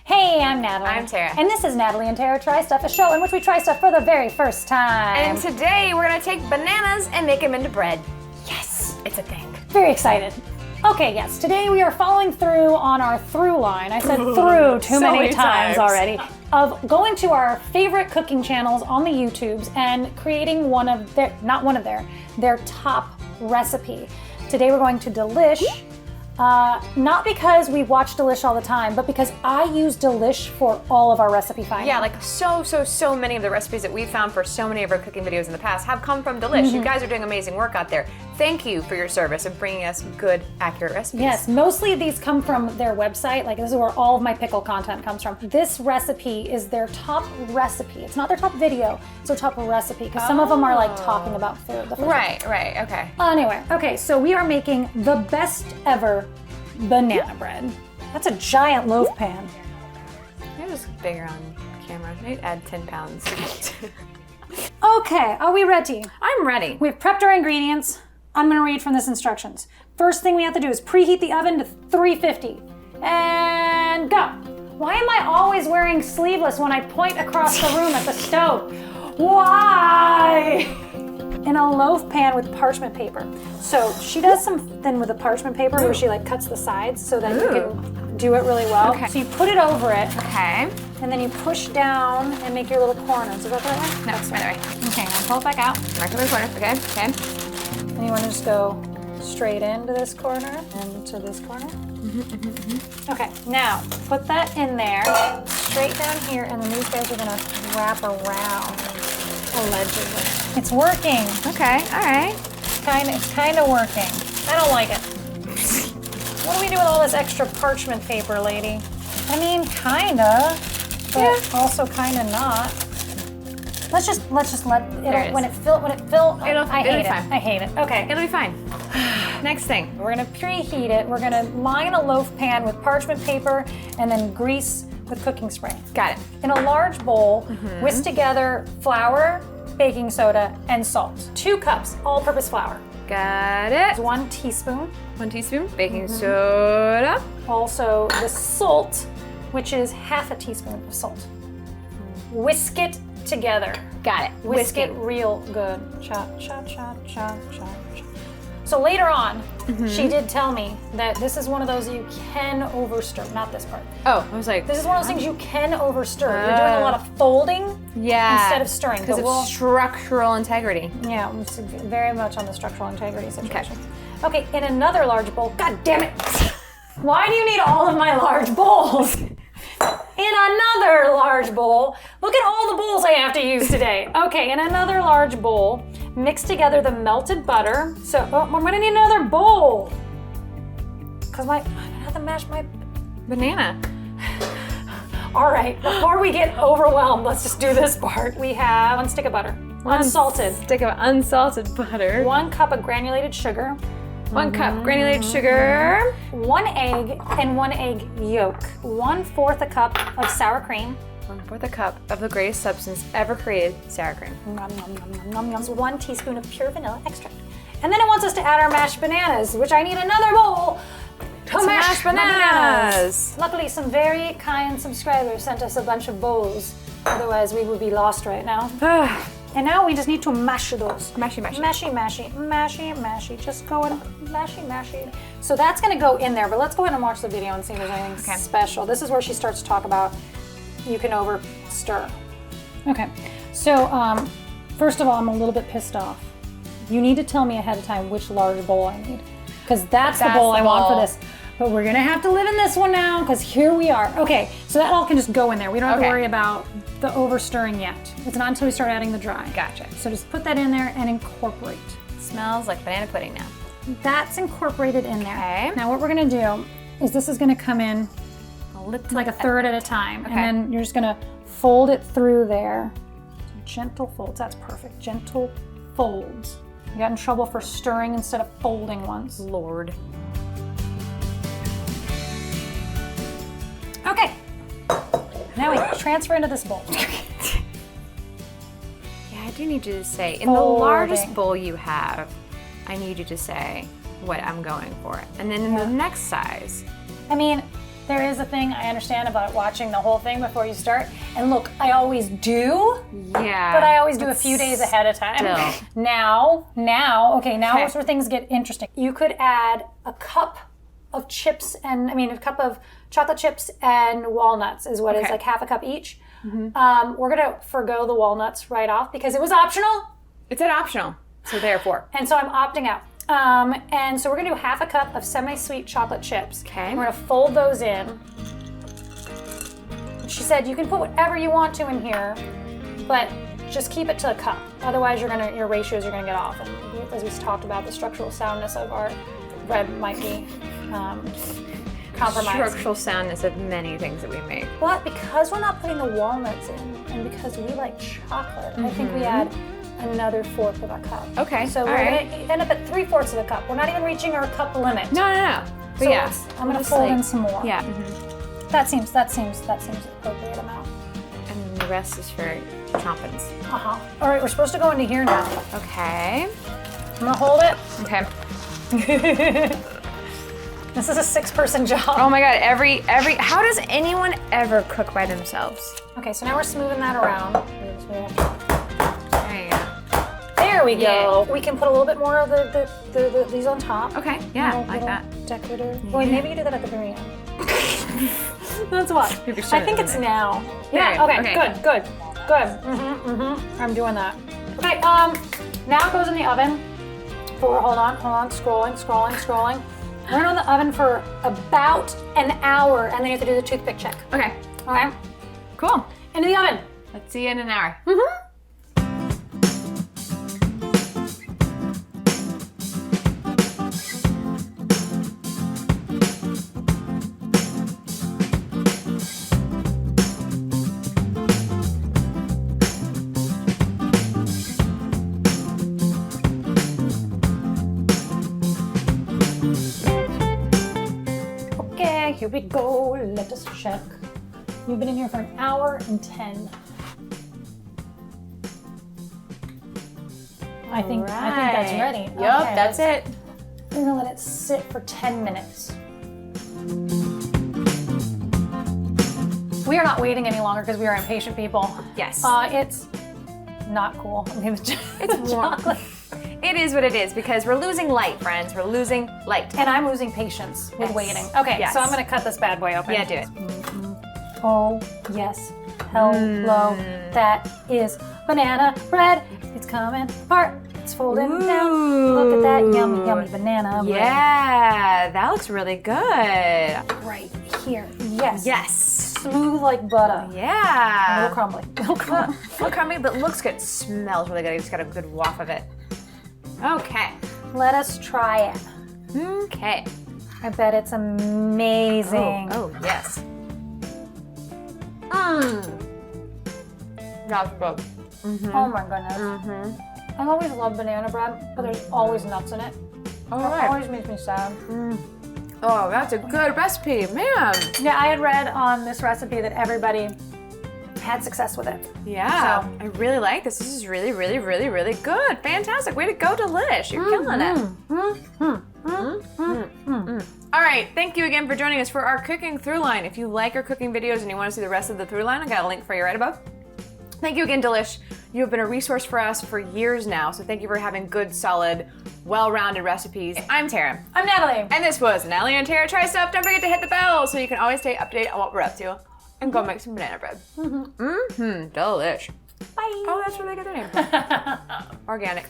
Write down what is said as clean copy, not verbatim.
Hey, I'm Natalie. I'm Tara. And this is Natalie and Tara Try Stuff, a show in which we try stuff for the very first time. And today we're gonna take bananas and make them into bread. Yes! It's a thing. Very excited. Okay, yes, today we are following through on our through line. I said through too many times already. Of going to our favorite cooking channels on the YouTubes and creating their top recipe. Today we're going to Delish. Not because we watch Delish all the time, but because I use Delish for all of our recipe finding. Yeah, like so many of the recipes that we've found for so many of our cooking videos in the past have come from Delish. You guys are doing amazing work out there. Thank you for your service of bringing us good, accurate recipes. Yes, mostly these come from their website. Like, this is where all of my pickle content comes from. This recipe is their top recipe. It's not their top video, it's their top recipe, because some of them are like talking about food. Right, okay. Anyway, okay, so we are making the best ever banana bread. That's a giant loaf pan. It was bigger on camera. Maybe add 10 pounds. Okay, are we ready? I'm ready. We've prepped our ingredients. I'm gonna read from this instructions. First thing we have to do is preheat the oven to 350. And go. Why am I always wearing sleeveless when I point across the room at the stove? Why? In a loaf pan with parchment paper. So she does something with the parchment paper where she like cuts the sides so that you can do it really well. Okay. So you put it over it. Okay. And then you push down and make your little corners. Is that the right way? No, it's the other way. Okay, now pull it back out. Mark the corner. Okay. And you want to just go straight into this corner and to this corner. Okay, now put that in there, straight down here, and then these guys are gonna wrap around, allegedly. It's working. Okay, all right. It's kind of working. I don't like it. What do we do with all this extra parchment paper, lady? I mean, kinda, but also kinda not. Let's just let it when it fill. I hate it. Okay. It'll be fine. Next thing. We're gonna preheat it. We're gonna line a loaf pan with parchment paper and then grease with cooking spray. Got it. In a large bowl, whisk together flour, baking soda, and salt. 2 cups all-purpose flour. Got it. 1 teaspoon. 1 teaspoon baking soda. Also the salt, which is half a teaspoon of salt. Whisk it together. Got it. Whisk it real good. Cha, cha, cha, cha, cha, cha. So later on, she did tell me that this is one of those you can overstir. Not this part. Oh, I was like, This is one of those things you can overstir. You're doing a lot of folding instead of stirring. Because of structural integrity. Yeah, it's very much on the structural integrity situation. Okay, in another large bowl. God damn it! Why do you need all of my large bowls? In another large bowl, look at all the bowls I have to use today. Okay, in another large bowl, mix together the melted butter. So, I'm gonna need another bowl. Because I'm gonna have to mash my Banana. All right, before we get overwhelmed, let's just do this part. We have 1 stick of butter, unsalted. Stick of unsalted butter. 1 cup of granulated sugar. 1 cup granulated sugar. 1 egg and 1 egg yolk. 1/4 a cup of sour cream. 1/4 a cup of the greatest substance ever created, sour cream. Nom, nom, nom, nom, nom, nom. 1 teaspoon of pure vanilla extract. And then it wants us to add our mashed bananas, which I need another bowl to mash my bananas. Luckily, some very kind subscribers sent us a bunch of bowls. Otherwise, we would be lost right now. And now we just need to mash those. Mashy. Mashy. Just go and mashy. So that's gonna go in there, but let's go ahead and watch the video and see if there's anything special. This is where she starts to talk about you can over stir. Okay, so first of all, I'm a little bit pissed off. You need to tell me ahead of time which large bowl I need, because that's the bowl I want for this. But we're gonna have to live in this one now, because here we are. Okay, so that all can just go in there. We don't have to worry about the over stirring yet. It's not until we start adding the dry. Gotcha. So just put that in there and incorporate. Smells like banana pudding now. That's incorporated in there. Okay. Now what we're gonna do is this is gonna come in like a third at a time. Okay. And then you're just gonna fold it through there. Gentle folds, that's perfect. Gentle folds. You got in trouble for stirring instead of folding once. Lord. Okay. Now we transfer into this bowl. Yeah, I do need you to say, in the largest bowl you have, I need you to say what I'm going for. And then in the next size. I mean, there is a thing I understand about watching the whole thing before you start. And look, I always do. Yeah. But I always do a few days ahead of time. Still. Now is where things get interesting. You could add a cup of chips a cup of chocolate chips and walnuts is what is like half a cup each. Mm-hmm. We're gonna forgo the walnuts right off because it was optional. It's an optional, so therefore. And so I'm opting out. And so we're gonna do half a cup of semi-sweet chocolate chips. Okay. We're gonna fold those in. She said you can put whatever you want to in here, but just keep it to a cup. Otherwise, your ratios are gonna get off. And as we talked about, the structural soundness of our bread might be compromised. Structural soundness of many things that we make. But because we're not putting the walnuts in, and because we like chocolate, I think we add another fourth of a cup. Okay. So we're gonna end up at 3/4 of a cup. We're not even reaching our cup limit. No. But So I'm gonna fold in some more. Yeah. That seems appropriate amount. And the rest is for chompins. All right, we're supposed to go into here now. Okay. I'm gonna hold it. Okay. This is a 6-person job. Oh my God, every, how does anyone ever cook by themselves? Okay, so now we're smoothing that around. There you go. There we go. Yeah. We can put a little bit more of these on top. Okay, yeah, Little like that. Decorative. Yeah. Well, maybe you do that at the very end. That's what. I think it's now. Yeah, okay, good. I'm doing that. Okay, now it goes in the oven for, hold on, scrolling. We're in the oven for about an hour, and then you have to do the toothpick check. Okay. Okay? Cool. Into the oven. Let's see you in an hour. Here we go. Let us check. You've been in here for an hour and 10. I think that's ready. Yup, Okay, that's it. We're gonna let it sit for 10 minutes. We are not waiting any longer because we are impatient people. Yes. It's not cool. I mean, It's warm. It is what it is because we're losing light, friends. We're losing light. And I'm losing patience with waiting. Okay, so I'm gonna cut this bad boy open. Yeah, do it. Oh, yes. Hello. That is banana bread. It's coming apart. It's folding down. Look at that yummy, yummy banana bread. Yeah, that looks really good. Right here. Yes. Yes. Smooth like butter. Yeah. A little crumbly. A little crumbly, but looks good. Smells really good. I just got a good waft of it. Okay. Let us try it. Okay. I bet it's amazing. Oh yes. That's good. Oh my goodness. I always love banana bread, but there's always nuts in it. All It right. always makes me sad. Oh, that's a good recipe, man. Yeah, I had read on this recipe that everybody had success with it. Yeah, So- I really like this. This is really, really, really, really good. Fantastic. Way to go, Delish. You're killing it. All right, thank you again for joining us for our cooking through line. If you like our cooking videos and you want to see the rest of the through line, I got a link for you right above. Thank you again, Delish. You have been a resource for us for years now, so thank you for having good, solid, well-rounded recipes. I'm Tara. I'm Natalie. And this was Natalie and Tara Try Stuff. Don't forget to hit the bell so you can always stay updated on what we're up to. And go make some banana bread. Delish. Bye. Oh, that's really good name. Organic.